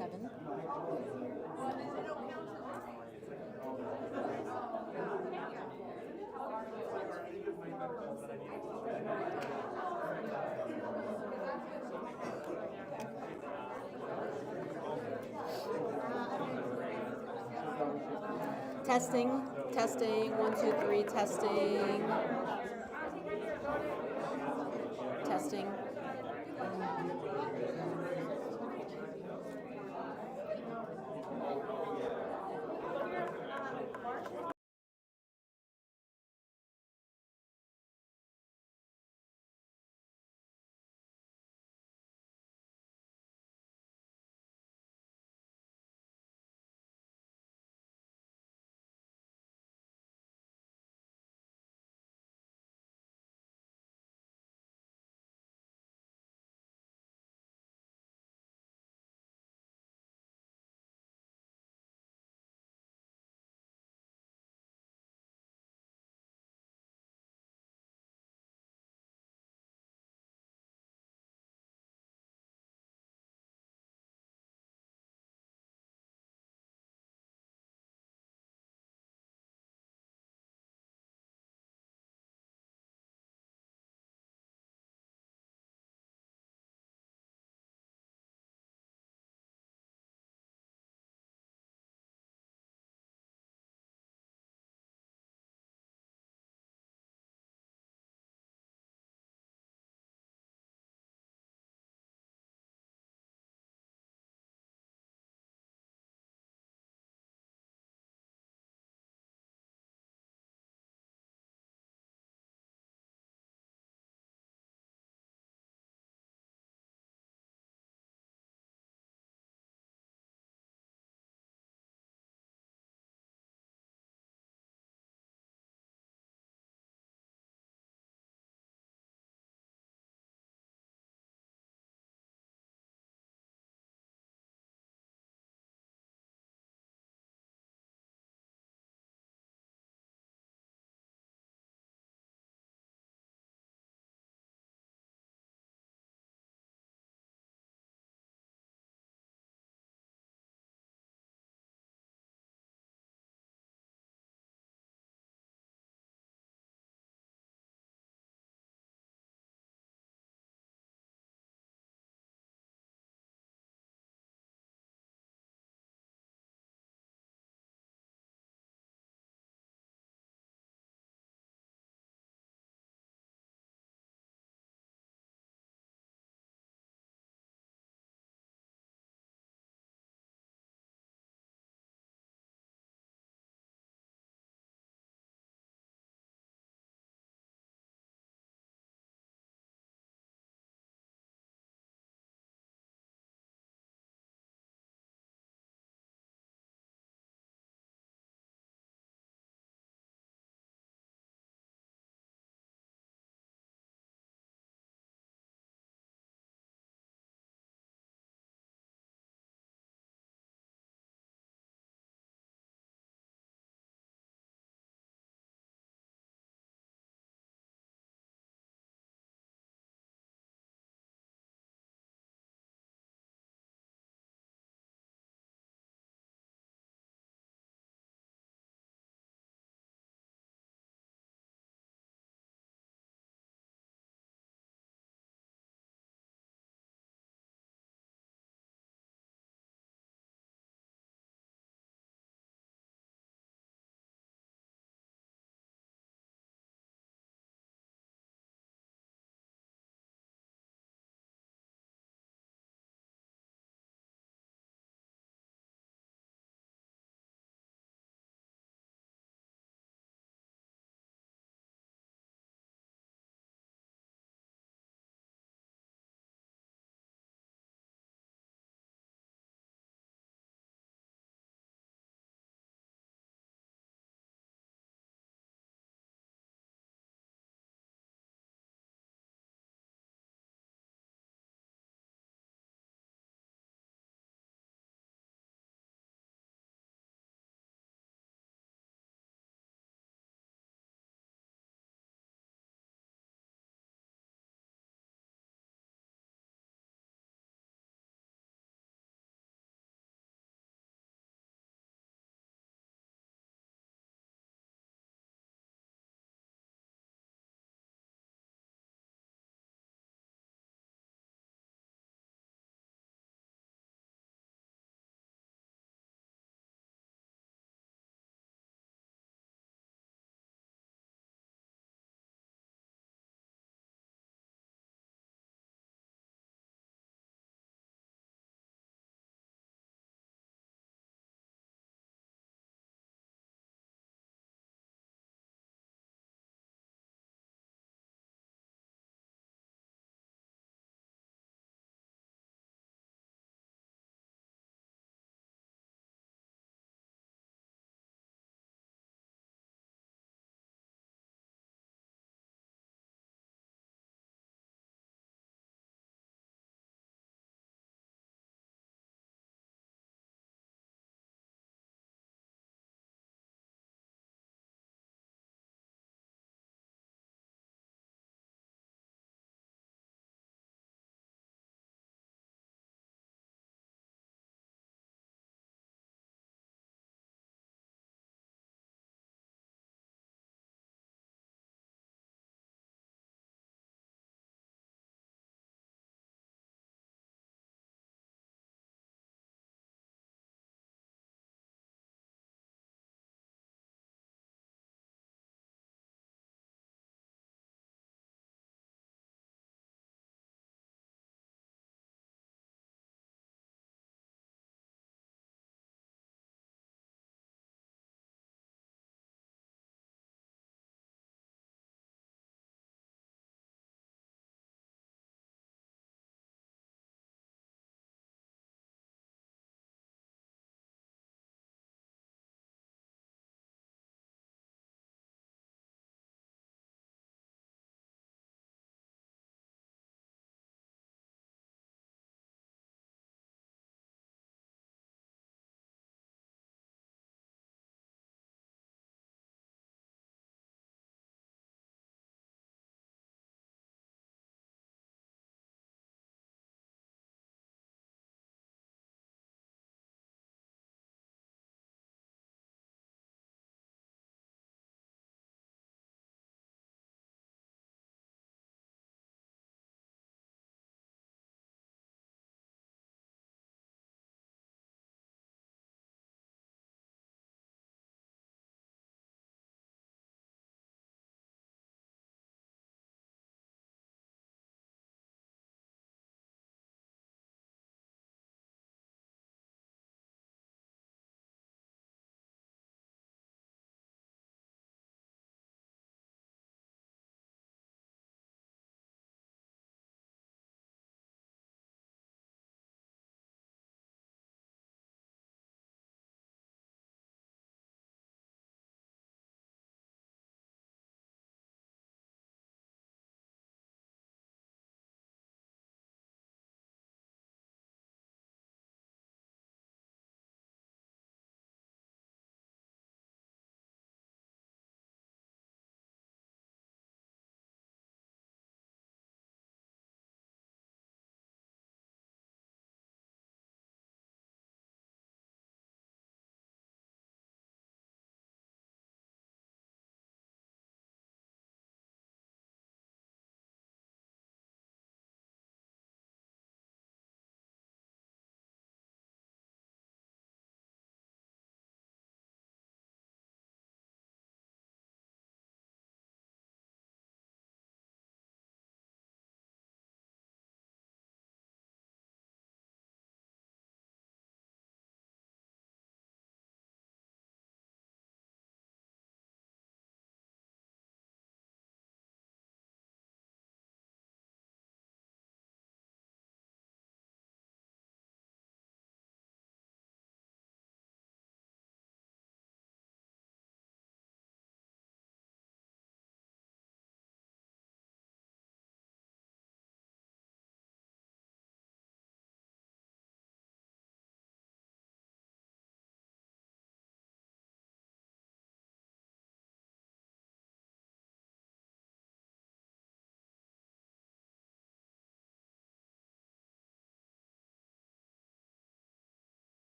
7. Testing, testing, 1, 2, 3, testing, testing.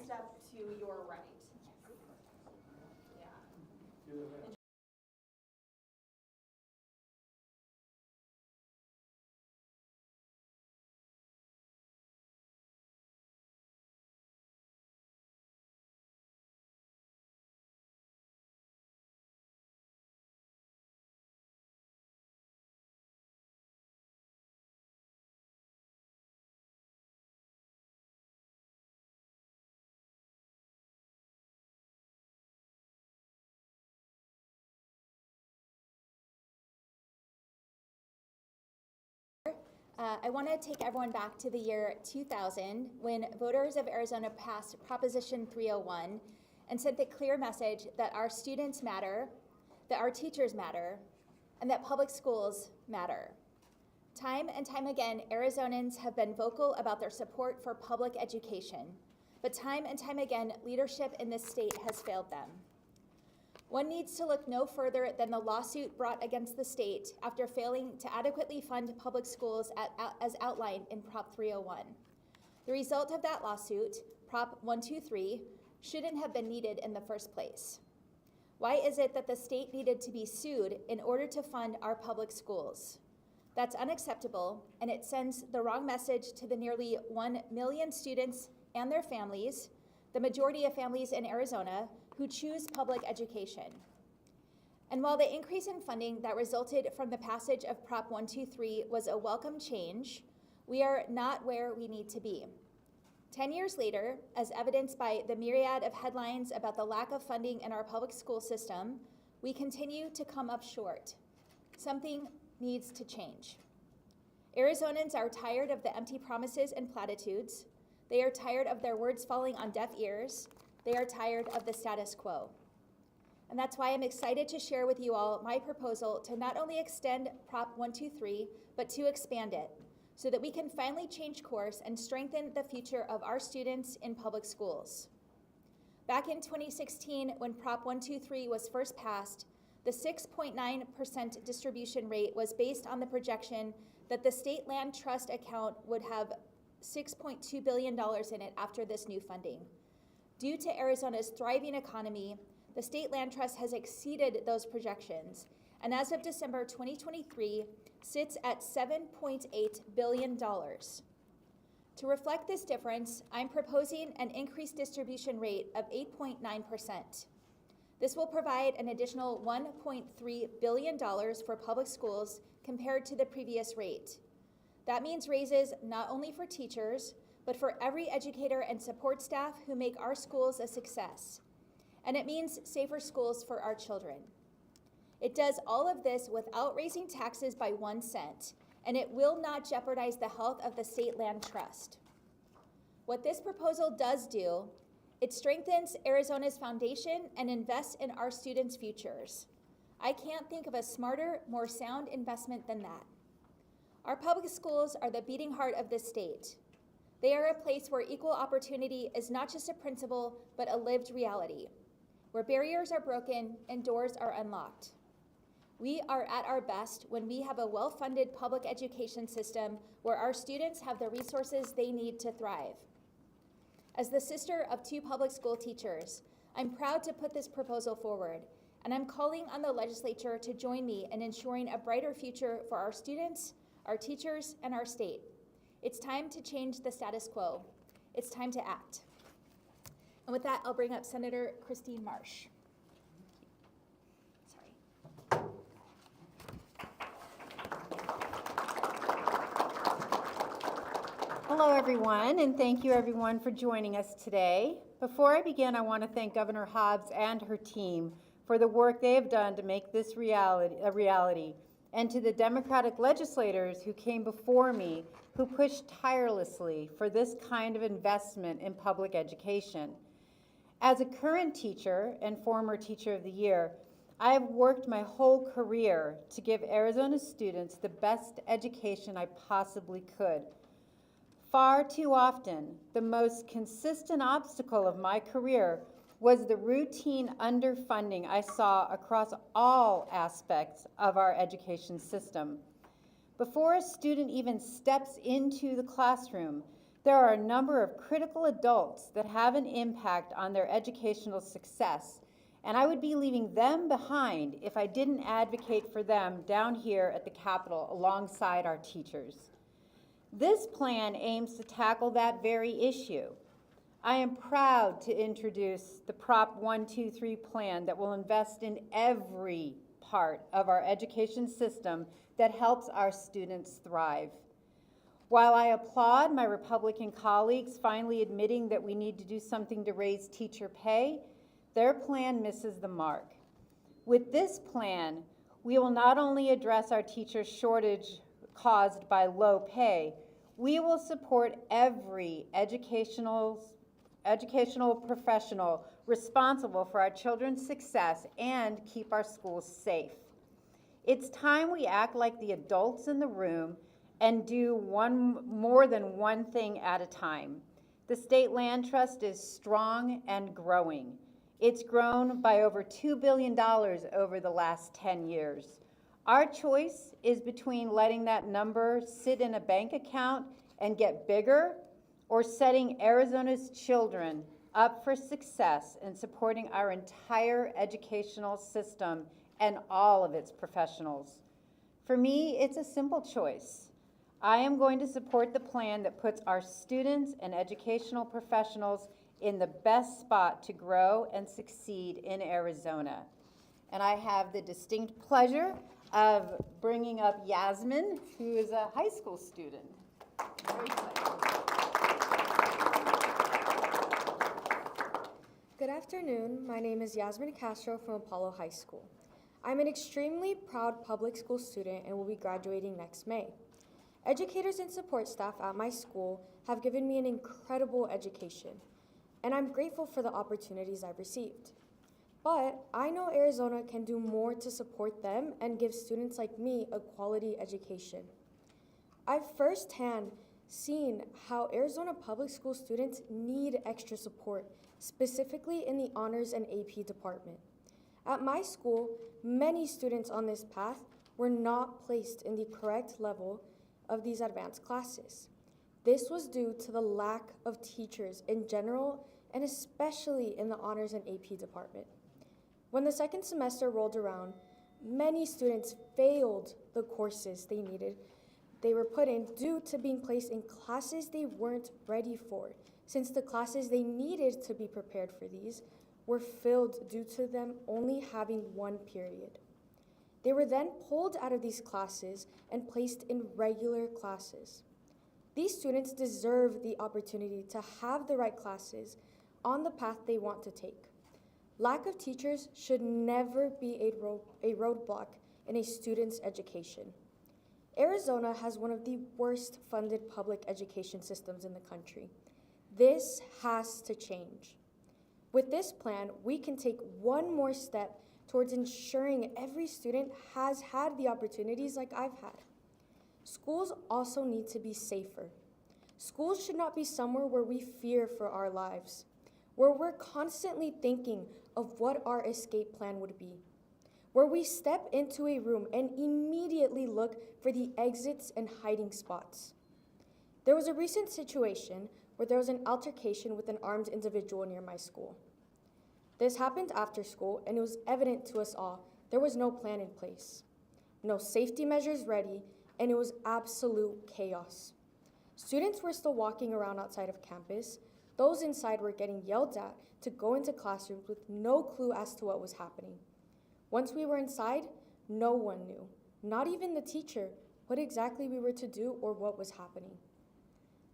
step to your right. Yeah. I want to take everyone back to the year 2000 when voters of Arizona passed Proposition 301 and sent the clear message that our students matter, that our teachers matter, and that public schools matter. Time and time again, Arizonans have been vocal about their support for public education, but time and time again, leadership in this state has failed them. One needs to look no further than the lawsuit brought against the state after failing to adequately fund public schools as outlined in Prop 301. The result of that lawsuit, Prop 123, shouldn't have been needed in the first place. Why is it that the state needed to be sued in order to fund our public schools? That's unacceptable, and it sends the wrong message to the nearly 1 million students and their families, the majority of families in Arizona, who choose public education. And while the increase in funding that resulted from the passage of Prop 123 was a welcome change, we are not where we need to be. 10 years later, as evidenced by the myriad of headlines about the lack of funding in our public school system, we continue to come up short. Something needs to change. Arizonans are tired of the empty promises and platitudes. They are tired of their words falling on deaf ears. They are tired of the status quo. And that's why I'm excited to share with you all my proposal to not only extend Prop 123, but to expand it so that we can finally change course and strengthen the future of our students in public schools. Back in 2016, when Prop 123 was first passed, the 6.9% distribution rate was based on the projection that the State Land Trust account would have $6.2 billion in it after this new funding. Due to Arizona's thriving economy, the State Land Trust has exceeded those projections, and as of December 2023, sits at $7.8 billion. To reflect this difference, I'm proposing an increased distribution rate of 8.9%. This will provide an additional $1.3 billion for public schools compared to the previous rate. That means raises not only for teachers, but for every educator and support staff who make our schools a success. And it means safer schools for our children. It does all of this without raising taxes by 1 cent, and it will not jeopardize the health of the State Land Trust. What this proposal does do, it strengthens Arizona's foundation and invests in our students' futures. I can't think of a smarter, more sound investment than that. Our public schools are the beating heart of this state. They are a place where equal opportunity is not just a principle, but a lived reality, where barriers are broken and doors are unlocked. We are at our best when we have a well-funded public education system where our students have the resources they need to thrive. As the sister of 2 public school teachers, I'm proud to put this proposal forward, and I'm calling on the legislature to join me in ensuring a brighter future for our students, our teachers, and our state. It's time to change the status quo. It's time to act. And with that, I'll bring up Senator Christine Marsh. Sorry. Hello, everyone, and thank you, everyone, for joining us today. Before I begin, I want to thank Governor Hobbs and her team for the work they have done to make this a reality, and to the Democratic legislators who came before me who pushed tirelessly for this kind of investment in public education. As a current teacher and former Teacher of the Year, I have worked my whole career to give Arizona students the best education I possibly could. Far too often, the most consistent obstacle of my career was the routine underfunding I saw across all aspects of our education system. Before a student even steps into the classroom, There are a number of critical adults that have an impact on their educational success, and I would be leaving them behind if I didn't advocate for them down here at the Capitol alongside our teachers. This plan aims to tackle that very issue. I am proud to introduce the Prop 123 plan that will invest in every part of our education system that helps our students thrive. While I applaud my Republican colleagues finally admitting that we need to do something to raise teacher pay, their plan misses the mark. With this plan, we will not only address our teacher shortage caused by low pay, we will support every educational professional responsible for our children's success and keep our schools safe. It's time we act like the adults in the room and do more than one thing at a time. The State Land Trust is strong and growing. It's grown by over $2 billion over the last 10 years. Our choice is between letting that number sit in a bank account and get bigger, or setting Arizona's children up for success and supporting our entire educational system and all of its professionals. For me, it's a simple choice. I am going to support the plan that puts our students and educational professionals in the best spot to grow and succeed in Arizona. And I have the distinct pleasure of bringing up Yasmin, who is a high school student. Very excited. Good afternoon. My name is Yasmin Castro from Apollo High School. I'm an extremely proud public school student and will be graduating next May. Educators and support staff at my school have given me an incredible education, and I'm grateful for the opportunities I've received. But I know Arizona can do more to support them and give students like me a quality education. I've firsthand seen how Arizona public school students need extra support, specifically in the honors and AP department. At my school, many students on this path were not placed in the correct level of these advanced classes. This was due to the lack of teachers in general and especially in the honors and AP department. When the second semester rolled around, many students failed the courses they were put in due to being placed in classes they weren't ready for, since the classes they needed to be prepared for these were filled due to them only having one period. They were then pulled out of these classes and placed in regular classes. These students deserve the opportunity to have the right classes on the path they want to take. Lack of teachers should never be a roadblock in a student's education. Arizona has one of the worst funded public education systems in the country. This has to change. With this plan, we can take one more step towards ensuring every student has had the opportunities like I've had. Schools also need to be safer. Schools should not be somewhere where we fear for our lives, where we're constantly thinking of what our escape plan would be, where we step into a room and immediately look for the exits and hiding spots. There was a recent situation where there was an altercation with an armed individual near my school. This happened after school, and it was evident to us all there was no plan in place, no safety measures ready, and it was absolute chaos. Students were still walking around outside of campus. Those inside were getting yelled at to go into classrooms with no clue as to what was happening. Once we were inside, no one knew, not even the teacher, what exactly we were to do or what was happening.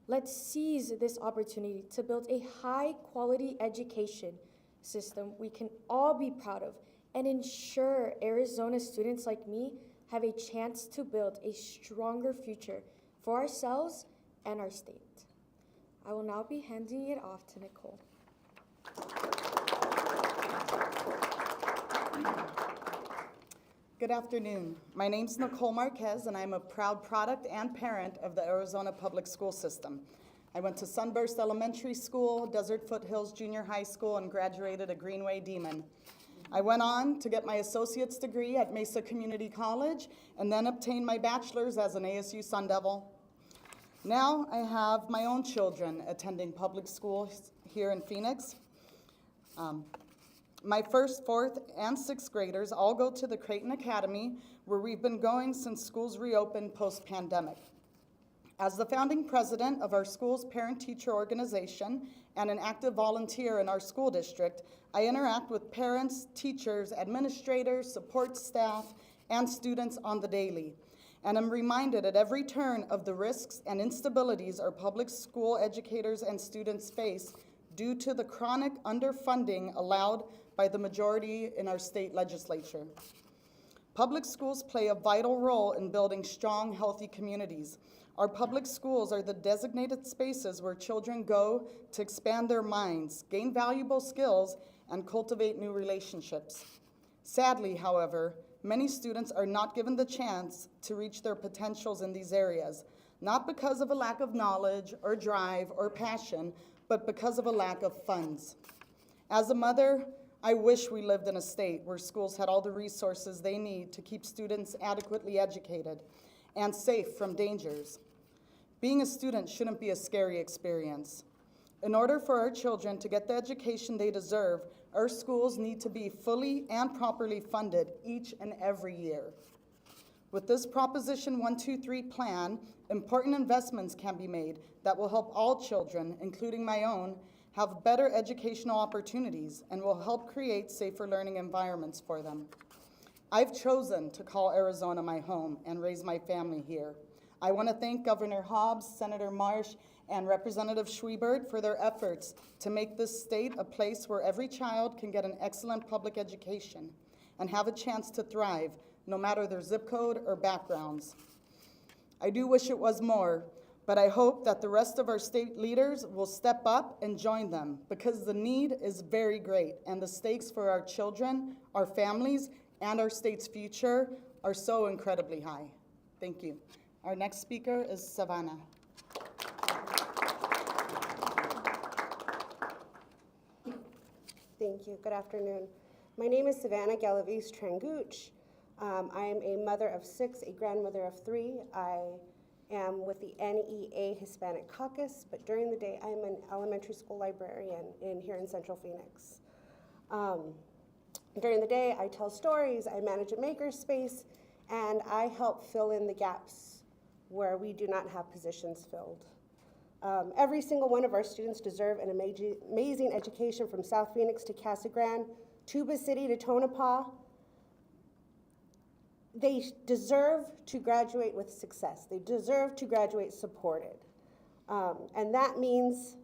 Let's seize this opportunity to build a high-quality education system we can all be proud of and ensure Arizona students like me have a chance to build a stronger future for ourselves and our state. I will now be handing it off to Nicole. Good afternoon. My name's Nicole Marquez, and I'm a proud product and parent of the Arizona Public School System. I went to Sunburst Elementary School, Desert Foothills Junior High School, and graduated at Greenway Demon. I went on to get my associate's degree at Mesa Community College and then obtained my bachelor's as an ASU Sun Devil. Now I have my own children attending public schools here in Phoenix. My first, fourth, and sixth graders all go to the Creighton Academy, where we've been going since schools reopened post-pandemic. As the founding president of our school's parent-teacher organization and an active volunteer in our school district, I interact with parents, teachers, administrators, support staff, and students on the daily. And I'm reminded at every turn of the risks and instabilities our public school educators and students face due to the chronic underfunding allowed by the majority in our state legislature. Public schools play a vital role in building strong, healthy communities. Our public schools are the designated spaces where children go to expand their minds, gain valuable skills, and cultivate new relationships. Sadly, however, many students are not given the chance to reach their potentials in these areas, not because of a lack of knowledge or drive or passion, but because of a lack of funds. As a mother, I wish we lived in a state where schools had all the resources they need to keep students adequately educated and safe from dangers. Being a student shouldn't be a scary experience. In order for our children to get the education they deserve, our schools need to be fully and properly funded each and every year. With this Proposition 123 plan, important investments can be made that will help all children, including my own, have better educational opportunities and will help create safer learning environments for them. I've chosen to call Arizona my home and raise my family here. I want to thank Governor Hobbs, Senator Marsh, and Representative Schwiebert for their efforts to make this state a place where every child can get an excellent public education and have a chance to thrive, no matter their zip code or backgrounds. I do wish it was more, but I hope that the rest of our state leaders will step up and join them, because the need is very great and the stakes for our children, our families, and our state's future are so incredibly high. Thank you. Our next speaker is Savannah. Thank you. Good afternoon. My name is Savannah Galaviz Tranguch. I am a mother of 6, a grandmother of 3. I am with the NEA Hispanic Caucus, but during the day I'm an elementary school librarian here in Central Phoenix. During the day I tell stories, I manage a makerspace, and I help fill in the gaps where we do not have positions filled. Every single one of our students deserve an amazing education, from South Phoenix to Casa Grande, Tuba City to Tonopah. They deserve to graduate with success. They deserve to graduate supported. And that means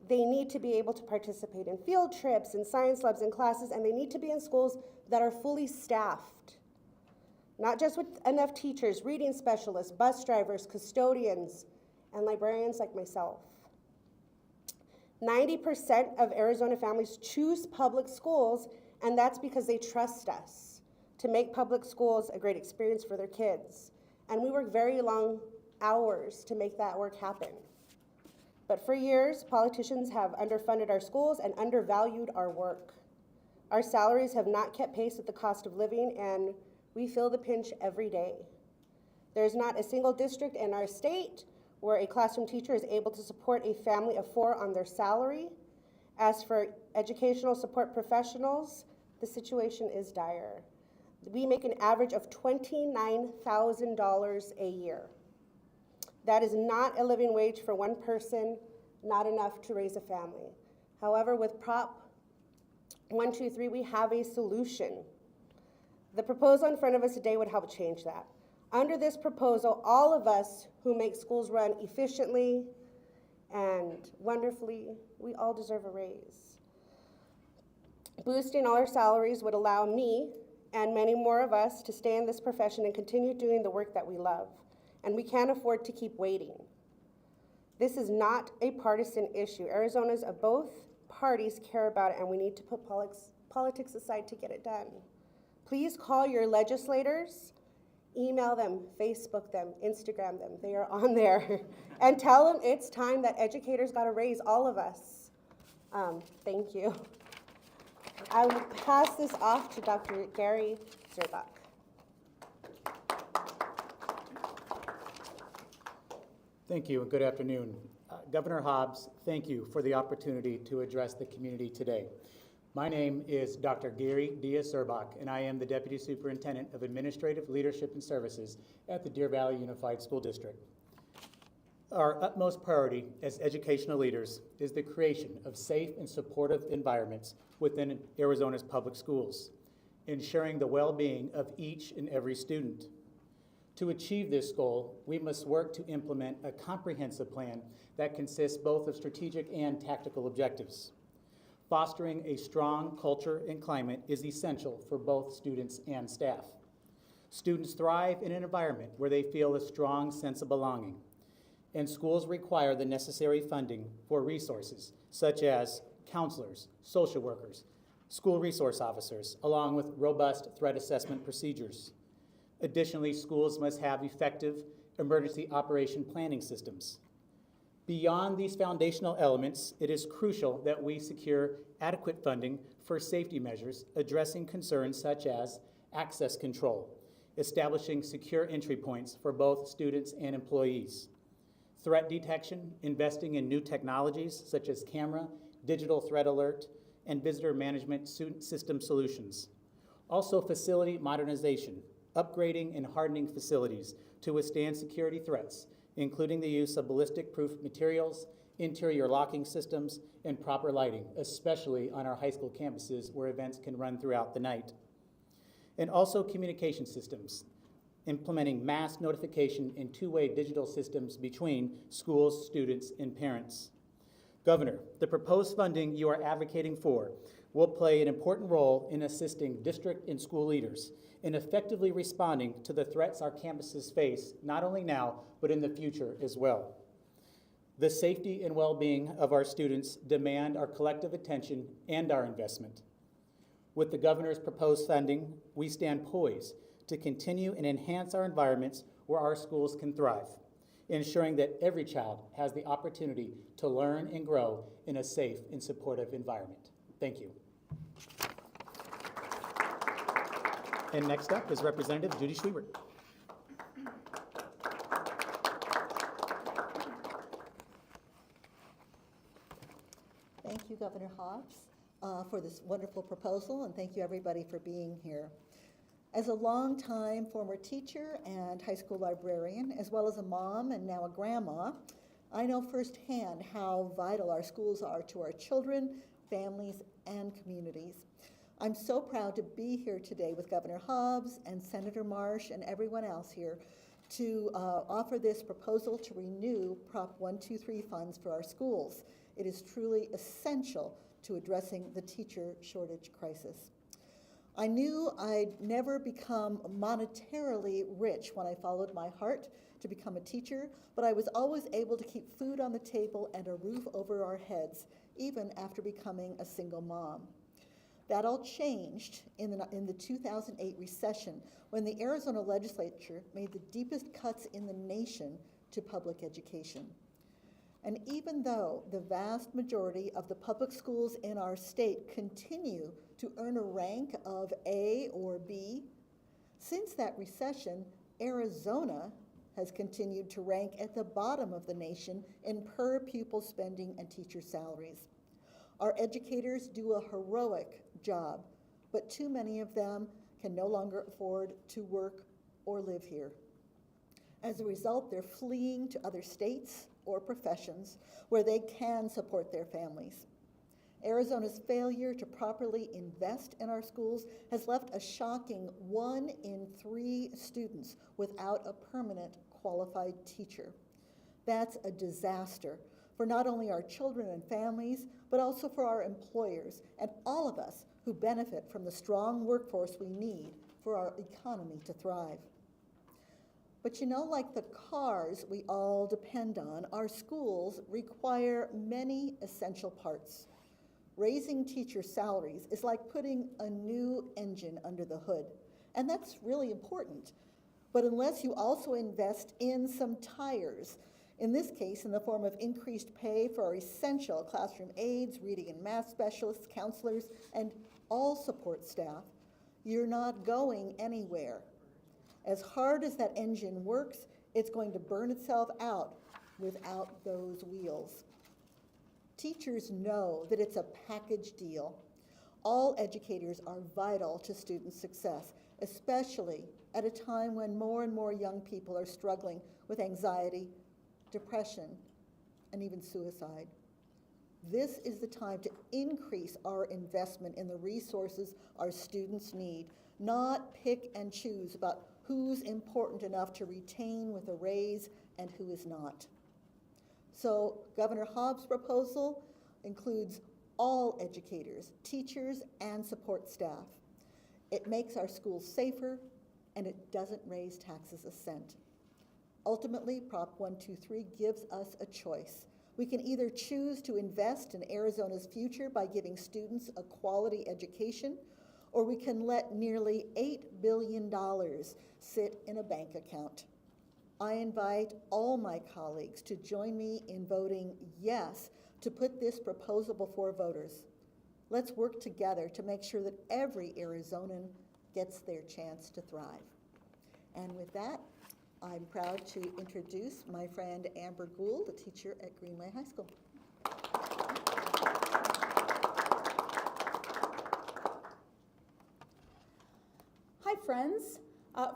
they need to be able to participate in field trips and science labs and classes, and they need to be in schools that are fully staffed. Not just with enough teachers, reading specialists, bus drivers, custodians, and librarians like myself. 90% of Arizona families choose public schools, and that's because they trust us to make public schools a great experience for their kids. And we work very long hours to make that work happen. But for years, politicians have underfunded our schools and undervalued our work. Our salaries have not kept pace with the cost of living, and we feel the pinch every day. There's not a single district in our state where a classroom teacher is able to support a family of 4 on their salary. As for educational support professionals, the situation is dire. We make an average of $29,000 a year. That is not a living wage for one person, not enough to raise a family. However, with Prop 123, we have a solution. The proposal in front of us today would help change that. Under this proposal, all of us who make schools run efficiently and wonderfully, we all deserve a raise. Boosting all our salaries would allow me and many more of us to stay in this profession and continue doing the work that we love. And we can't afford to keep waiting. This is not a partisan issue. Arizonans of both parties care about it, and we need to put politics aside to get it done. Please call your legislators, email them, Facebook them, Instagram them. They are on there. And tell them it's time that educators got to raise, all of us. Thank you. I will pass this off to Dr. Gary Zerbach. Thank you and good afternoon. Governor Hobbs, thank you for the opportunity to address the community today. My name is Dr. Gary Diaz-Serbach, and I am the Deputy Superintendent of Administrative Leadership and Services at the Deer Valley Unified School District. Our utmost priority as educational leaders is the creation of safe and supportive environments within Arizona's public schools, ensuring the well-being of each and every student. To achieve this goal, we must work to implement a comprehensive plan that consists both of strategic and tactical objectives. Fostering a strong culture and climate is essential for both students and staff. Students thrive in an environment where they feel a strong sense of belonging, and schools require the necessary funding for resources such as counselors, social workers, school resource officers, along with robust threat assessment procedures. Additionally, schools must have effective emergency operation planning systems. Beyond these foundational elements, it is crucial that we secure adequate funding for safety measures addressing concerns such as access control, establishing secure entry points for both students and employees, threat detection, investing in new technologies such as camera, digital threat alert, and visitor management system solutions. Also, facility modernization, upgrading and hardening facilities to withstand security threats, including the use of ballistic-proof materials, interior locking systems, and proper lighting, especially on our high school campuses where events can run throughout the night. And also communication systems, implementing mass notification and two-way digital systems between schools, students, and parents. Governor, the proposed funding you are advocating for will play an important role in assisting district and school leaders in effectively responding to the threats our campuses face, not only now, but in the future as well. The safety and well-being of our students demand our collective attention and our investment. With the governor's proposed funding, we stand poised to continue and enhance our environments where our schools can thrive, ensuring that every child has the opportunity to learn and grow in a safe and supportive environment. Thank you. And next up is Representative Judy Schwiebert. Thank you, Governor Hobbs, for this wonderful proposal, and thank you, everybody, for being here. As a longtime former teacher and high school librarian, as well as a mom and now a grandma, I know firsthand how vital our schools are to our children, families, and communities. I'm so proud to be here today with Governor Hobbs and Senator Marsh and everyone else here to offer this proposal to renew Prop 123 funds for our schools. It is truly essential to addressing the teacher shortage crisis. I knew I'd never become monetarily rich when I followed my heart to become a teacher, but I was always able to keep food on the table and a roof over our heads, even after becoming a single mom. That all changed in the 2008 recession when the Arizona legislature made the deepest cuts in the nation to public education. And even though the vast majority of the public schools in our state continue to earn a rank of A or B, since that recession, Arizona has continued to rank at the bottom of the nation in per pupil spending and teacher salaries. Our educators do a heroic job, but too many of them can no longer afford to work or live here. As a result, they're fleeing to other states or professions where they can support their families. Arizona's failure to properly invest in our schools has left a shocking 1 in 3 students without a permanent qualified teacher. That's a disaster for not only our children and families, but also for our employers and all of us who benefit from the strong workforce we need for our economy to thrive. But you know, like the cars we all depend on, our schools require many essential parts. Raising teacher salaries is like putting a new engine under the hood, and that's really important. But unless you also invest in some tires, in this case in the form of increased pay for our essential classroom aides, reading and math specialists, counselors, and all support staff, you're not going anywhere. As hard as that engine works, it's going to burn itself out without those wheels. Teachers know that it's a package deal. All educators are vital to student success, especially at a time when more and more young people are struggling with anxiety, depression, and even suicide. This is the time to increase our investment in the resources our students need, not pick and choose about who's important enough to retain with a raise and who is not. So Governor Hobbs' proposal includes all educators, teachers, and support staff. It makes our schools safer, and it doesn't raise taxes a cent. Ultimately, Prop 123 gives us a choice. We can either choose to invest in Arizona's future by giving students a quality education, or we can let nearly $8 billion sit in a bank account. I invite all my colleagues to join me in voting yes to put this proposal before voters. Let's work together to make sure that every Arizonan gets their chance to thrive. And with that, I'm proud to introduce my friend Amber Gould, a teacher at Greenway High School. Hi, friends.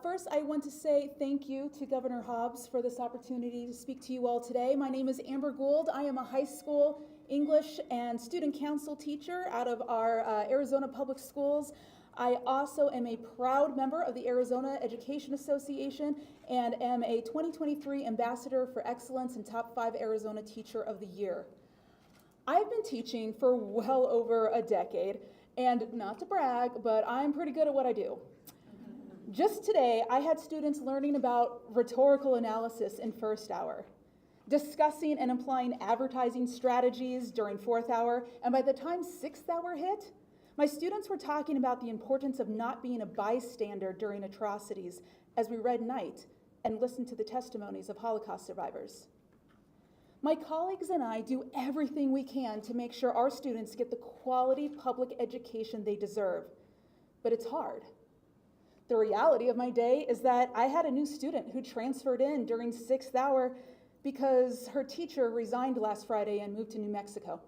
First, I want to say thank you to Governor Hobbs for this opportunity to speak to you all today. My name is Amber Gould. I am a high school English and student council teacher out of our Arizona Public Schools. I also am a proud member of the Arizona Education Association and am a 2023 Ambassador for Excellence and Top 5 Arizona Teacher of the Year. I've been teaching for well over a decade, and not to brag, but I'm pretty good at what I do. Just today, I had students learning about rhetorical analysis in first hour, discussing and applying advertising strategies during fourth hour, and by the time sixth hour hit, my students were talking about the importance of not being a bystander during atrocities as we read Night and listened to the testimonies of Holocaust survivors. My colleagues and I do everything we can to make sure our students get the quality public education they deserve, but it's hard. The reality of my day is that I had a new student who transferred in during sixth hour because her teacher resigned last Friday and moved to New Mexico.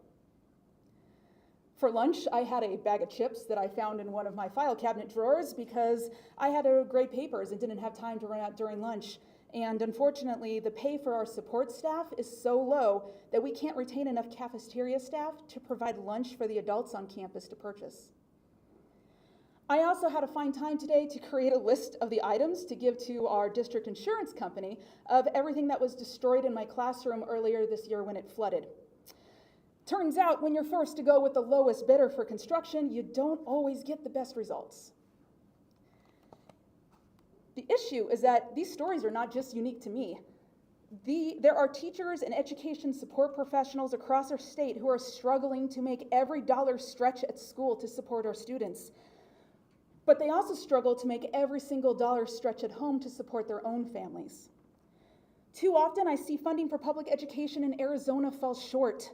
For lunch, I had a bag of chips that I found in one of my file cabinet drawers because I had to grade papers and didn't have time to run out during lunch. And unfortunately, the pay for our support staff is so low that we can't retain enough cafeteria staff to provide lunch for the adults on campus to purchase. I also had to find time today to create a list of the items to give to our district insurance company of everything that was destroyed in my classroom earlier this year when it flooded. Turns out when you're forced to go with the lowest bidder for construction, you don't always get the best results. The issue is that these stories are not just unique to me. There are teachers and education support professionals across our state who are struggling to make every dollar stretch at school to support our students. But they also struggle to make every single dollar stretch at home to support their own families. Too often I see funding for public education in Arizona fall short.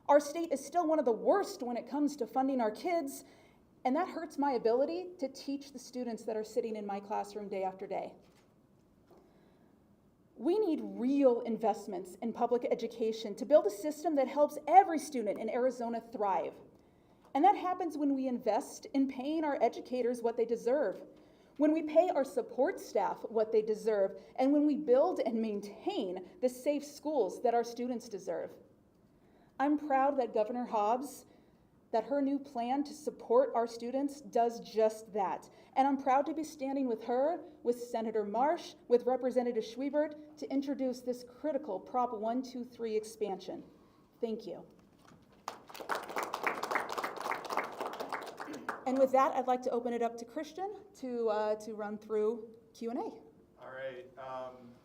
Our state is still one of the worst when it comes to funding our kids, and that hurts my ability to teach the students that are sitting in my classroom day after day. We need real investments in public education to build a system that helps every student in Arizona thrive. And that happens when we invest in paying our educators what they deserve, when we pay our support staff what they deserve, and when we build and maintain the safe schools that our students deserve. I'm proud that Governor Hobbs, that her new plan to support our students does just that. And I'm proud to be standing with her, with Senator Marsh, with Representative Schwiebert to introduce this critical Prop 123 expansion. Thank you. And with that, I'd like to open it up to Christian to run through Q&A. All right,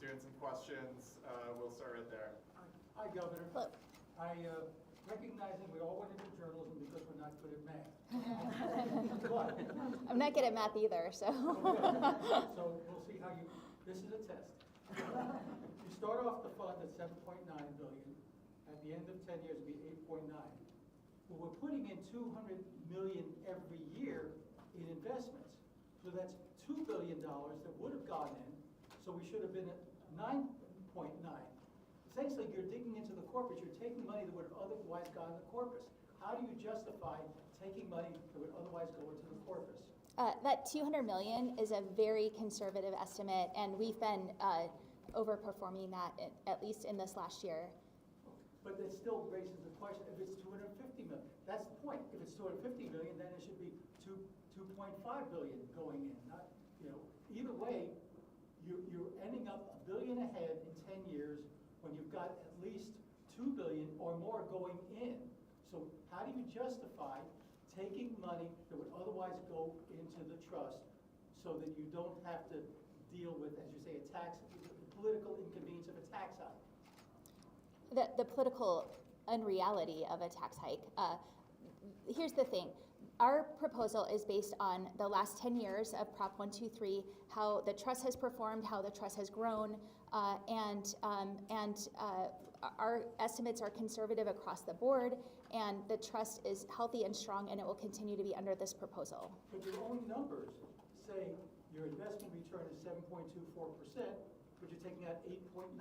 doing some questions. We'll start right there. Hi, Governor. Hello. I recognize that we all went into journalism because we're not good at math. But, I'm not good at math either, so. so we'll see how this is a test. You start off the fund at $7.9 billion. At the end of 10 years, it'll be 8.9. Well, we're putting in $200 million every year in investments. So that's $2 billion that would have gone in. So we should have been at 9.9. essentially you're digging into the corpus, you're taking money that would have otherwise gone to the corpus. How do you justify taking money that would otherwise go into the corpus? That 200 million is a very conservative estimate, and we've been overperforming that at least in this last year. But it still raises the question, if it's 250 million, that's the point. If it's 250 million, then it should be 2.5 billion going in. Not, either way, you're ending up $1 billion ahead in 10 years when you've got at least 2 billion or more going in. So how do you justify taking money that would otherwise go into the trust so that you don't have to deal with, as you say, the political inconvenience of a tax hike? The political unreality of a tax hike. Here's the thing. Our proposal is based on the last 10 years of Prop 123, how the trust has performed, how the trust has grown, and our estimates are conservative across the board, and the trust is healthy and strong, and it will continue to be under this proposal. But your own numbers say your investment return is 7.24%, but you're taking out 8.9%.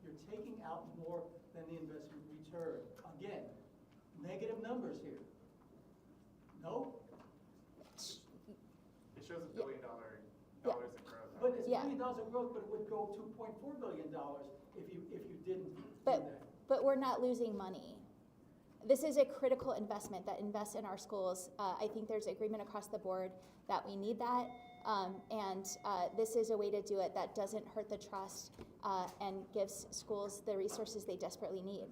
You're taking out more than the investment return. Again, negative numbers here. No? It shows $1 billion dollars in growth. But it's $1 Yeah. billion of growth, but it would go $2.4 billion if you didn't do But, that. but we're not losing money. This is a critical investment that invests in our schools. I think there's agreement across the board that we need that. This is a way to do it that doesn't hurt the trust and gives schools the resources they desperately need.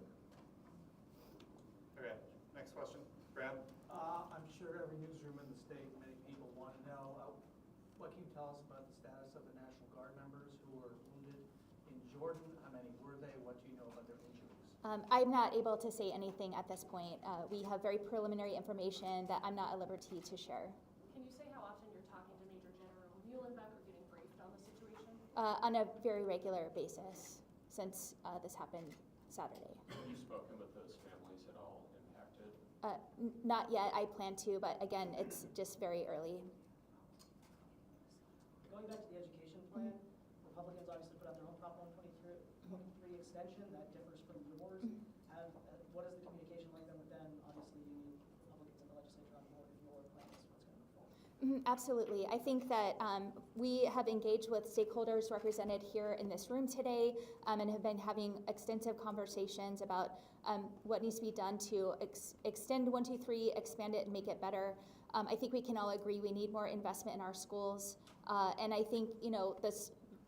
Okay, next question. Brad? I'm sure every newsroom in the state, many people want to know, what can you tell us about the status of the National Guard members who were wounded in Jordan? How many were they? What do you know about their injuries? I'm not able to say anything at this point. We have very preliminary information that I'm not at liberty to share. Can you say how often you're talking to Major General Muhlenbeck or getting briefed on the situation? On a very regular basis since this happened Saturday. Have you spoken with those families at all impacted? Not yet. I plan to, but again, it's just very early. Going back to the education plan, Republicans obviously put out their own Prop 123 extension that differs from yours. What is the communication like then with them? Obviously, you need Republicans in the legislature on board with your plans. What's going to move forward? Absolutely. I think that we have engaged with stakeholders represented here in this room today and have been having extensive conversations about what needs to be done to extend 123, expand it, and make it better. I think we can all agree we need more investment in our schools. And I think,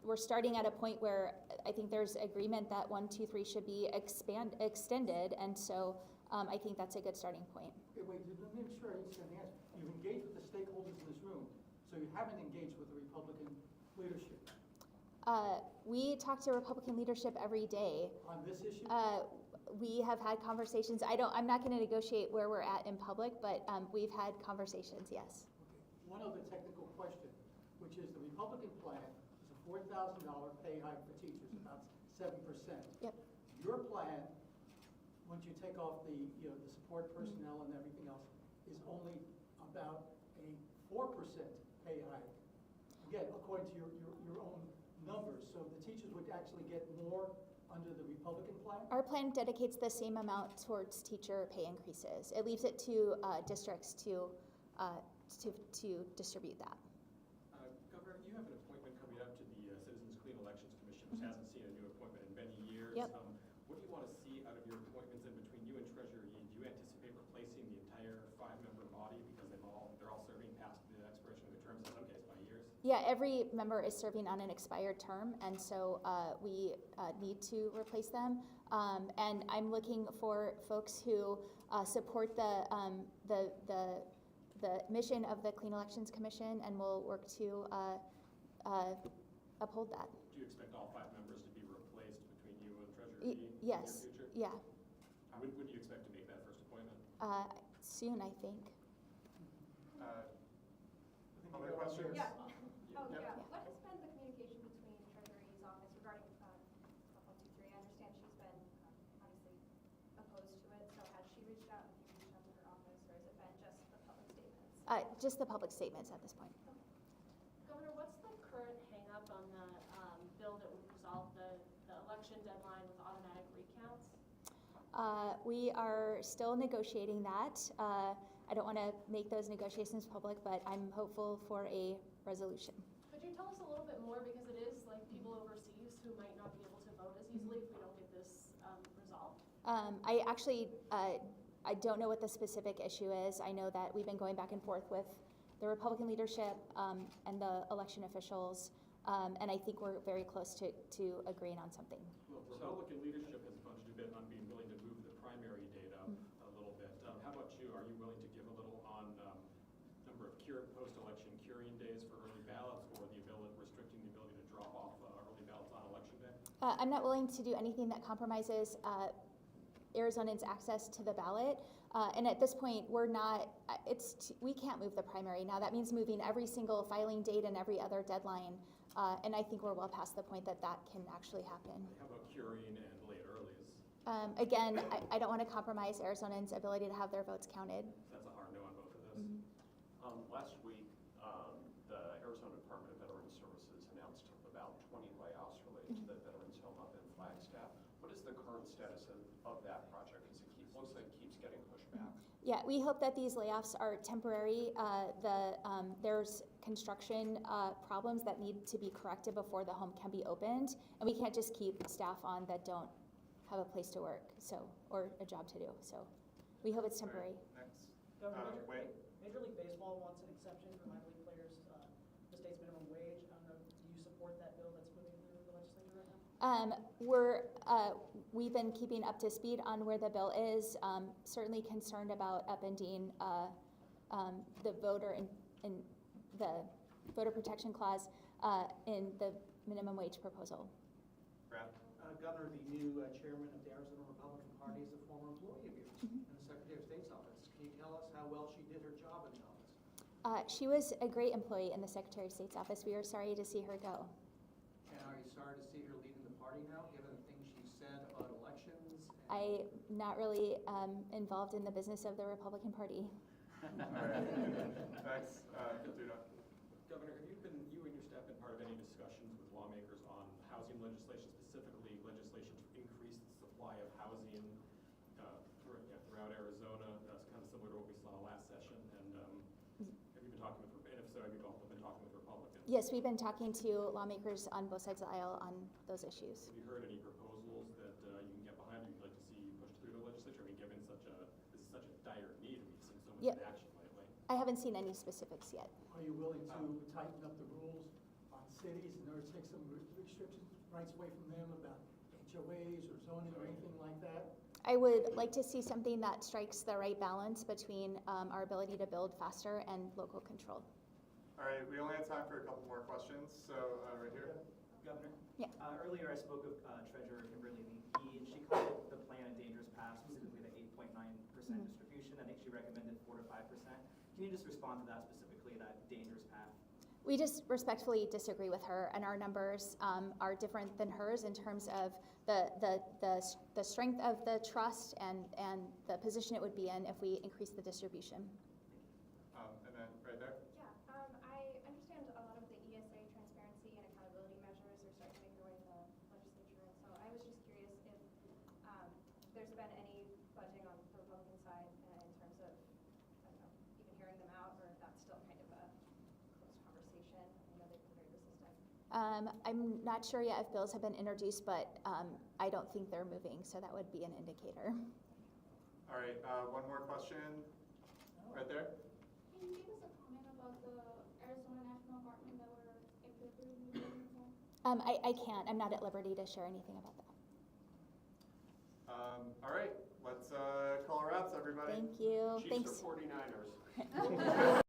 we're starting at a point where I think there's agreement that 123 should be extended. And so I think that's a good starting point. Okay, wait, let me make sure I understand the answer. You've engaged with the stakeholders in this room, so you haven't engaged with the Republican leadership. We talk to Republican leadership every day. On this issue? We have had conversations. I'm not going to negotiate where we're at in public, but we've had conversations, yes. Okay. One other technical question, which is the Republican plan is a $4,000 pay hike for teachers, about 7%. Yep. Your plan, once you take off the support personnel and everything else, is only about a 4% pay hike. Again, according to your own numbers, so the teachers would actually get more under the Republican plan? Our plan dedicates the same amount towards teacher pay increases. It leaves it to districts to distribute that. Governor, you have an appointment coming up to the Citizens Clean Elections Commission, which hasn't seen a new appointment in many years. Yep. What do you want to see out of your appointments? And between you and Treasurer Yee, do you anticipate replacing the entire 5-member body because they're all serving past the expiration of their terms, in some cases by years? Yeah, every member is serving on an expired term, and so we need to replace them. And I'm looking for folks who support the mission of the Clean Elections Commission, and will work to uphold that. Do you expect all 5 members to be replaced between you and Treasurer Yee in the Yes. near future? Yeah. When do you expect to make that first appointment? Soon, I think. Other questions? Yeah. Oh, Yep. yeah. What has been the communication between Treasurer Yee's office regarding Prop 123? I understand she's been obviously opposed to it. So has she reached out? Have you reached out to her office, or has it been just the public statements? Just the public statements at this point. Governor, what's the current hang-up on the bill that would resolve the election deadline with automatic We are still negotiating that. I don't want to make those negotiations public, but I'm hopeful for a resolution. Could you tell us a little bit more, because it is like people overseas who might not be able to vote as easily if we don't get this resolved? I actually, I don't know what the specific issue is. I know that we've been going back and forth with the Republican leadership and the election officials, and I think we're very close to agreeing on something. Well, Republican leadership has budged a bit on being willing to move the primary data a little bit. How about you? Are you willing to give a little on number of post-election curing days for early ballots, or restricting the ability to drop off early ballots on election day? I'm not willing to do anything that compromises Arizonans' access to the ballot. And at this point, we're not, we can't move the primary. Now, that means moving every single filing date and every other deadline. And I think we're well past the point that that can actually happen. How about curing and late earlies? Again, I don't want to compromise Arizonans' ability to have their votes counted. That's a hard no on both of those. Last week, the Arizona Department of Veterans Services announced about 20 layoffs related to the Veterans Home up in Flagstaff. What is the current status of that project? Because it looks like it keeps getting pushed back. Yeah, we hope that these layoffs are temporary. There's construction problems that need to be corrected before the home can be opened, and we can't just keep staff on that don't have a place to work, or a job to do. So we hope it's temporary. Next. Governor, Wait. Major League Baseball wants an exception for minor league players, the state's minimum wage. I don't know, do you support that bill that's moving through the legislature right now? We've been keeping up to speed on where the bill is. Certainly concerned about upending the voter protection clause in the minimum wage proposal. Brad? Governor, the new chairman of the Arizona Republican Party is a former employee of yours in the Secretary of State's office. Can you tell us how well she did her job in the office? She was a great employee in the Secretary of State's office. We were sorry to see her go. And are you sorry to see her leaving the party now, given the things she said about elections? I'm not really involved in the business of the Republican Party. All right. Next, Katrina. Governor, have you and your staff been part of any discussions with lawmakers on housing legislation, specifically legislation to increase the supply of housing throughout Arizona? That's kind of similar to what we saw last session. And have you been talking with, and if so, have you also been talking with Republicans? Yes, we've been talking to lawmakers on both sides of the aisle on those issues. Have you heard any proposals that you can get behind, or you'd like to see pushed through the legislature? I mean, given this is such a dire need, and we've seen so much action lately. I haven't seen any specifics yet. Are you willing to tighten up the rules on cities in order to take some restrictions, rights away from them about HOAs or zoning or anything like that? I would like to see something that strikes the right balance between our ability to build faster and local control. All right, we only have time for a couple more questions, so right here. Governor? Yeah. Earlier I spoke of Treasurer Kimberly Lee, and she called the plan a dangerous path, specifically the 8.9% distribution. I think she recommended 4 to 5%. Can you just respond to that specifically, that dangerous path? We just respectfully disagree with her, and our numbers are different than hers in terms of the strength of the trust and the position it would be in if we increase the distribution. And then right there. Yeah, I understand a lot of the ESA transparency and accountability measures are starting to make their way to the legislature, and so I was just curious if there's been any budging on the Republican side in terms of, I don't know, even hearing them out, or if that's still kind of a close conversation. I know they've been very resistant. I'm not sure yet if bills have been introduced, but I don't think they're moving, so that would be an indicator. All right, one more question. Right there. Can you give us a comment about the Arizona National Guardmen that were infiltrated? I can't. I'm not at liberty to share anything about that. All right, let's call our wraps, everybody. Thank you. Chiefs Thanks. or 49ers?